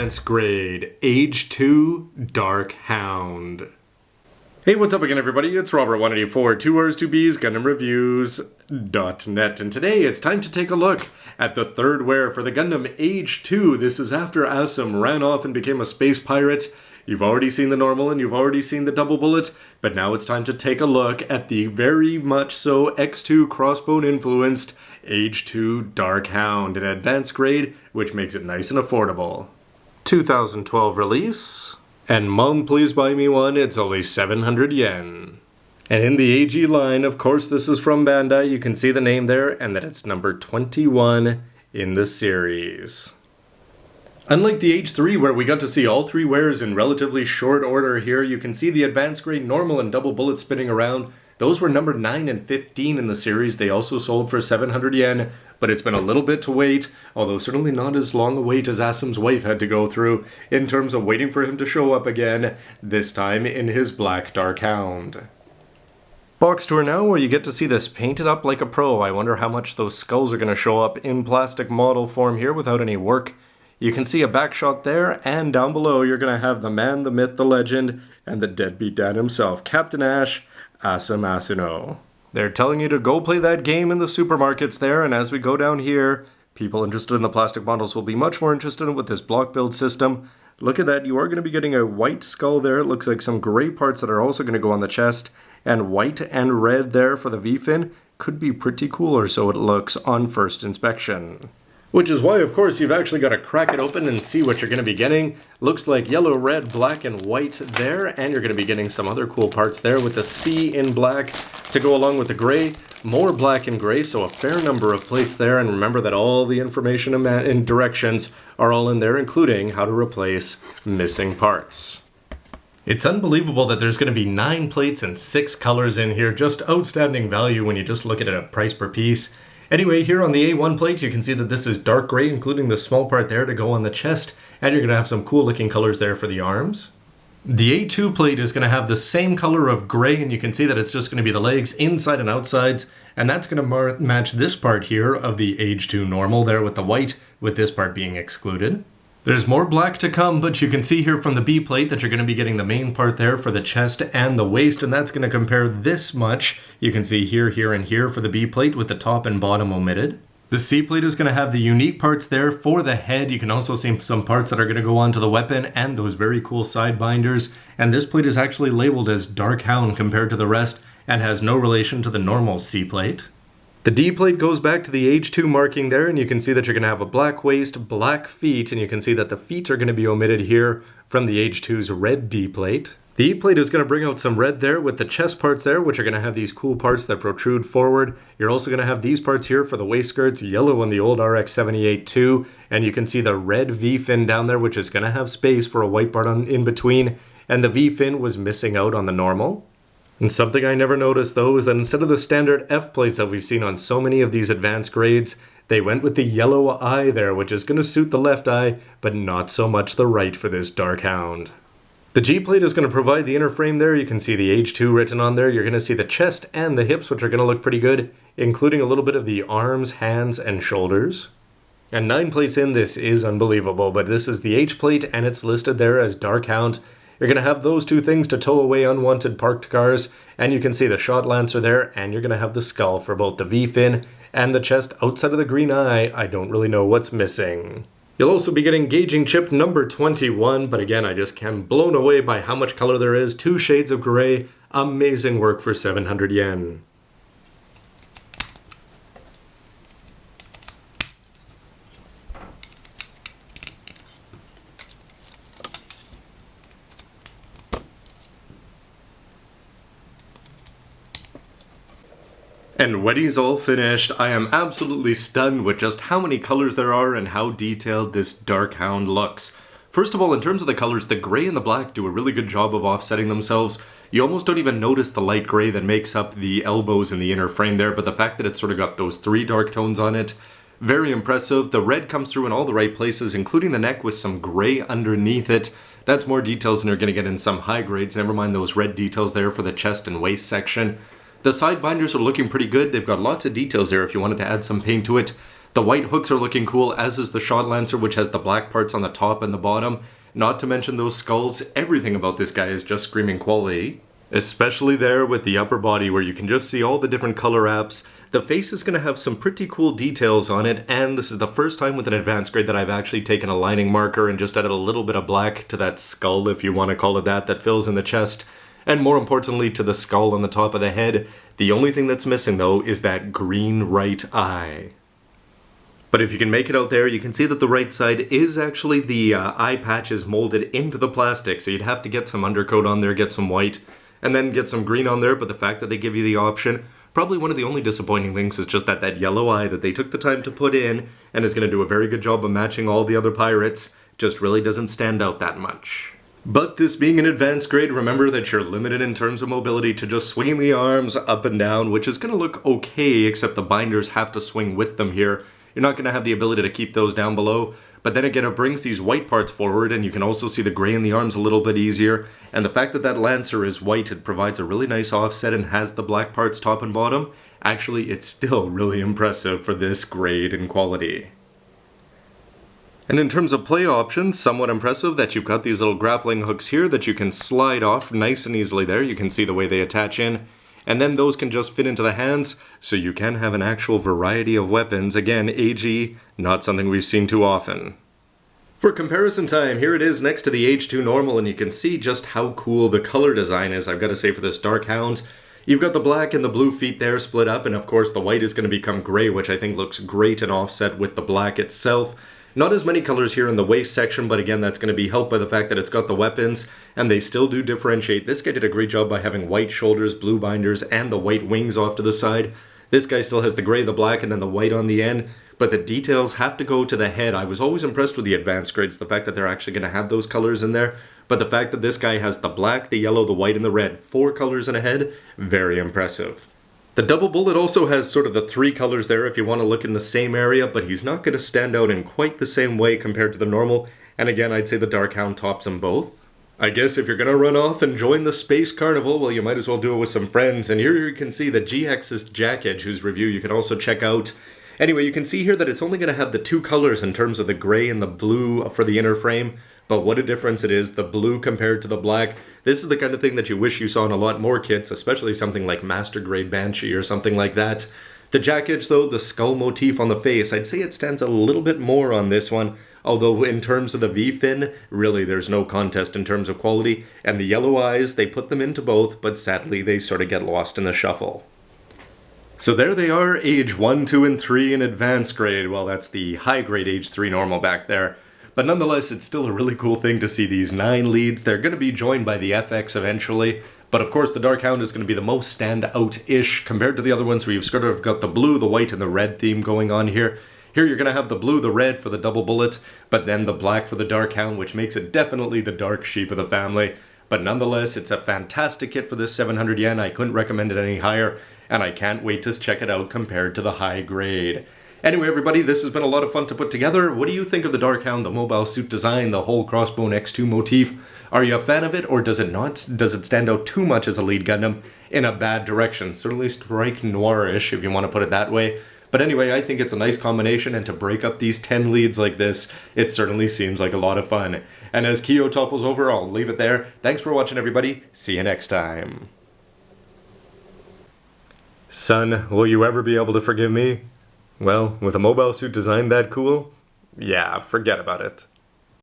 Advanced Grade Age-2 Dark Hound. Hey, what's up again, everybody? It's Robert184, 2 R's, 2 B's, GundamReviews.net, and today it's time to take a look at the third wear for the Gundam Age-2. This is after Asum ran off and became a space pirate. You've already seen the normal and you've already seen the double bullet, but now it's time to take a look at the very much so X2 crossbone influenced Age-2 Dark Hound in Advanced Grade, which makes it nice and affordable. 2012 release. And Mom, please buy me one, it's only 700 yen. And in the AG line, of course this is from Bandai, you can see the name there, and that it's number 21 in the series. Unlike the Age-3 where we got to see all three wares in relatively short order here, you can see the Advanced Grade Normal and Double Bullet spinning around. Those were number 9 and 15 in the series. They also sold for 700 yen, but it's been a little bit to wait, although certainly not as long a wait as Asum's wife had to go through in terms of waiting for him to show up again, this time in his Black Dark Hound. Box tour now, where you get to see this painted up like a pro. I wonder how much those skulls are going to show up in plastic model form here without any work. You can see a back shot there, and down below you're going to have the man, the myth, the legend, and the deadbeat dad himself, Captain Ash, Asum Asuno. They're telling you to go play that game in the supermarkets there, and as we go down here, people interested in the plastic models will be much more interested in with this block build system. Look at that, you are going to be getting a white skull there. It looks like some gray parts that are also going to go on the chest, and white and red there for the V-fin. Could be pretty cool, or so it looks on first inspection. Which is why, of course, you've actually got to crack it open and see what you're going to be getting. Looks like yellow, red, black, and white there, and you're going to be getting some other cool parts there with the C in black to go along with the gray. More black and gray, so a fair number of plates there, and remember that all the information and directions are all in there, including how to replace missing parts. It's unbelievable that there's going to be 9 plates and 6 colors in here. Just outstanding value when you just look at it at price per piece. Anyway, here on the A1 plate, you can see that this is dark gray, including the small part there to go on the chest, and you're going to have some cool looking colors there for the arms. The A2 plate is going to have the same color of gray, and you can see that it's just going to be the legs, inside and outsides, and that's going to match this part here of the Age-2 normal there with the white, with this part being excluded. There's more black to come, but you can see here from the B plate that you're going to be getting the main part there for the chest and the waist, and that's going to compare this much. You can see here, here, and here for the B plate with the top and bottom omitted. The C plate is going to have the unique parts there for the head. You can also see some parts that are going to go onto the weapon and those very cool side binders. And this plate is actually labeled as Dark Hound compared to the rest and has no relation to the normal C plate. The D plate goes back to the Age-2 marking there, and you can see that you're going to have a black waist, black feet, and you can see that the feet are going to be omitted here from the Age-2's red D plate. The E plate is going to bring out some red there with the chest parts there, which are going to have these cool parts that protrude forward. You're also going to have these parts here for the waist skirts, yellow on the old RX-78-2, and you can see the red V-fin down there, which is going to have space for a white part in between, and the V-fin was missing out on the normal. And something I never noticed though is that instead of the standard F plates that we've seen on so many of these advanced grades, they went with the yellow eye there, which is going to suit the left eye, but not so much the right for this Dark Hound. The G plate is going to provide the inner frame there. You can see the Age-2 written on there. You're going to see the chest and the hips, which are going to look pretty good, including a little bit of the arms, hands, and shoulders. And 9 plates in, this is unbelievable, but this is the H plate, and it's listed there as Dark Hound. You're going to have those 2 things to tow away unwanted parked cars, and you can see the shot lancer there, and you're going to have the skull for both the V-fin and the chest outside of the green eye. I don't really know what's missing. You'll also be getting gauging chip number 21, but again, I just am blown away by how much color there is. 2 shades of gray, amazing work for 700 yen. And when he's all finished, I am absolutely stunned with just how many colors there are and how detailed this Dark Hound looks. First of all, in terms of the colors, the gray and the black do a really good job of offsetting themselves. You almost don't even notice the light gray that makes up the elbows and the inner frame there, but the fact that it's sort of got those 3 dark tones on it, very impressive. The red comes through in all the right places, including the neck with some gray underneath it. That's more details than you're going to get in some high grades, never mind those red details there for the chest and waist section. The side binders are looking pretty good. They've got lots of details there if you wanted to add some paint to it. The white hooks are looking cool, as is the shot lancer, which has the black parts on the top and the bottom. Not to mention those skulls. Everything about this guy is just screaming quality. Especially there with the upper body where you can just see all the different color apps. The face is going to have some pretty cool details on it, and this is the first time with an advanced grade that I've actually taken a lining marker and just added a little bit of black to that skull, if you want to call it that fills in the chest. And more importantly, to the skull on the top of the head. The only thing that's missing though is that green right eye. But if you can make it out there, you can see that the right side is actually the eye patch is molded into the plastic, so you'd have to get some undercoat on there, get some white, and then get some green on there, but the fact that they give you the option, probably one of the only disappointing things is just that yellow eye that they took the time to put in, and is going to do a very good job of matching all the other pirates, just really doesn't stand out that much. But this being an advanced grade, remember that you're limited in terms of mobility to just swinging the arms up and down, which is going to look okay, except the binders have to swing with them here. You're not going to have the ability to keep those down below, but then again it brings these white parts forward, and you can also see the gray in the arms a little bit easier, and the fact that Lancer is white, it provides a really nice offset and has the black parts top and bottom. Actually, it's still really impressive for this grade and quality. And in terms of play options, somewhat impressive that you've got these little grappling hooks here that you can slide off nice and easily there. You can see the way they attach in. And then those can just fit into the hands, so you can have an actual variety of weapons. Again, AG, not something we've seen too often. For comparison time, here it is next to the Age-2 normal, and you can see just how cool the color design is, I've got to say, for this Dark Hound. You've got the black and the blue feet there split up, and of course the white is going to become gray, which I think looks great and offset with the black itself. Not as many colors here in the waist section, but again, that's going to be helped by the fact that it's got the weapons, and they still do differentiate. This guy did a great job by having white shoulders, blue binders, and the white wings off to the side. This guy still has the gray, the black, and then the white on the end, but the details have to go to the head. I was always impressed with the advanced grades, the fact that they're actually going to have those colors in there, but the fact that this guy has the black, the yellow, the white, and the red, 4 colors in a head, very impressive. The double bullet also has sort of the 3 colors there if you want to look in the same area, but he's not going to stand out in quite the same way compared to the normal, and again, I'd say the Dark Hound tops them both. I guess if you're going to run off and join the Space Carnival, well, you might as well do it with some friends, and here you can see the GX's Jack Edge, whose review you can also check out. Anyway, you can see here that it's only going to have the 2 colors in terms of the gray and the blue for the inner frame, but what a difference it is, the blue compared to the black. This is the kind of thing that you wish you saw in a lot more kits, especially something like Master Grade Banshee or something like that. The Jack Edge though, the skull motif on the face, I'd say it stands a little bit more on this one, although in terms of the V-fin, really there's no contest in terms of quality, and the yellow eyes, they put them into both, but sadly they sort of get lost in the shuffle. So there they are, Age 1, 2, and 3 in Advanced Grade. Well, that's the high grade Age 3 normal back there. But nonetheless, it's still a really cool thing to see these 9 leads. They're going to be joined by the FX eventually. But of course, the Dark Hound is going to be the most stand-out-ish compared to the other ones where you've sort of got the blue, the white, and the red theme going on here. Here you're going to have the blue, the red for the double bullet, but then the black for the Dark Hound, which makes it definitely the dark sheep of the family. But nonetheless, it's a fantastic kit for this 700 yen. I couldn't recommend it any higher, and I can't wait to check it out compared to the high grade. Anyway, everybody, this has been a lot of fun to put together. What do you think of the Dark Hound, the mobile suit design, the whole Crossbone X2 motif? Are you a fan of it, or does it not? Does it stand out too much as a lead Gundam in a bad direction? Certainly strike noir-ish, if you want to put it that way. But anyway, I think it's a nice combination, and to break up these 10 leads like this, it certainly seems like a lot of fun. And as Kyo topples over, I'll leave it there. Thanks for watching, everybody. See you next time. Son, will you ever be able to forgive me? Well, with a mobile suit design that cool? Yeah, forget about it.